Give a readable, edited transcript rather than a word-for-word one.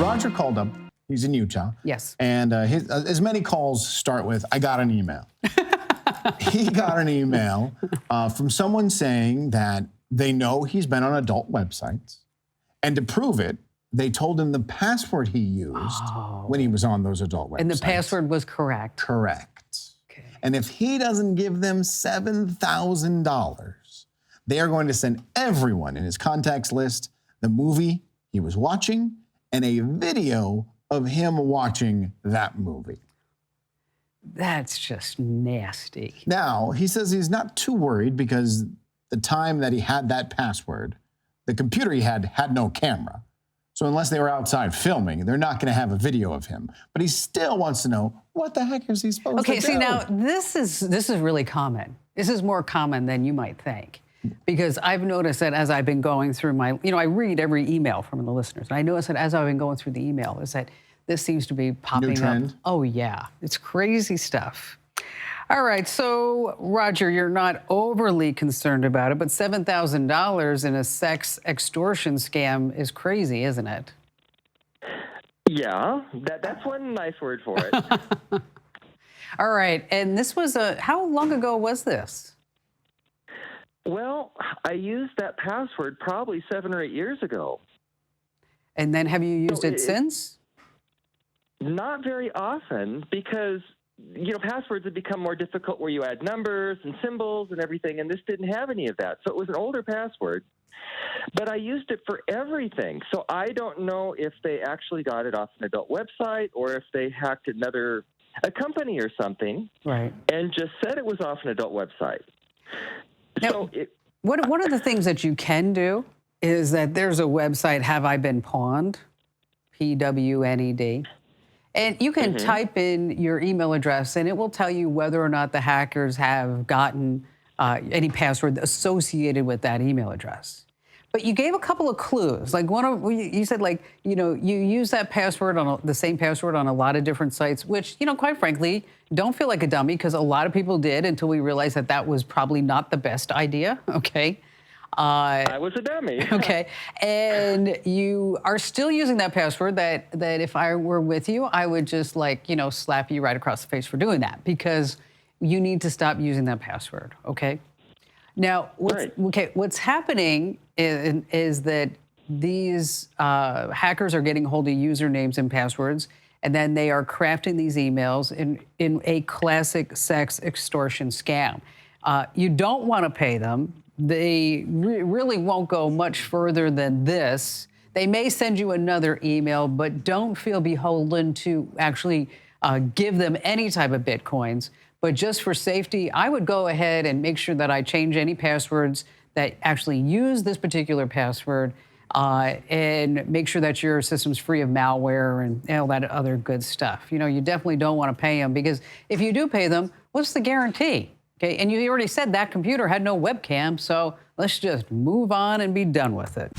Roger called up. He's in Utah. Yes. And as many calls start with, I got an email. He got an email from someone saying that they know he's been on adult websites. And to prove it, they told him the password he used when he was on those adult websites. And the password was correct? Correct. Okay. And if he doesn't give them $7,000, they are going to send everyone in his contacts list the movie he was watching and a video of him watching that movie. That's just nasty. Now, he says he's not too worried because the time that he had that password, the computer he had no camera. So unless they were outside filming, they're not going to have a video of him. But he still wants to know, what the heck is he supposed to do? Okay, see, now, this is really common. This is more common than you might think. Because I've noticed that as I've been going through my, I read every email from the listeners. And I noticed that as I've been going through the email, is that this seems to be popping New trend. up. Oh, yeah. It's crazy stuff. All right. So, Roger, you're not overly concerned about it, but $7,000 in a sex extortion scam is crazy, isn't it? Yeah, that's one nice word for it. All right. And this was how long ago was this? Well, I used that password probably 7 or 8 years ago. And then have you used it since? Not very often because, passwords have become more difficult where you add numbers and symbols and everything, and this didn't have any of that. So it was an older password, but I used it for everything. So I don't know if they actually got it off an adult website or if they hacked a company or something, right, and just said it was off an adult website. Now, one of the things that you can do is that there's a website, Have I Been Pawned? PWNED. And you can type in your email address, and it will tell you whether or not the hackers have gotten any password associated with that email address. But you gave a couple of clues. Like you said, you use that password the same password on a lot of different sites, which, quite frankly, don't feel like a dummy because a lot of people did until we realized that that was probably not the best idea. Okay. I was a dummy. Okay. And you are still using that password that if I were with you, I would just slap you right across the face for doing that because you need to stop using that password. Okay. Now, what's happening is that these hackers are getting hold of usernames and passwords, and then they are crafting these emails in a classic sex extortion scam. You don't want to pay them. They really won't go much further than this. They may send you another email, but don't feel beholden to actually give them any type of Bitcoins. But just for safety, I would go ahead and make sure that I change any passwords that actually use this particular password and make sure that your system's free of malware and all that other good stuff. You definitely don't want to pay them because if you do pay them, what's the guarantee? Okay, and you already said that computer had no webcam, so let's just move on and be done with it.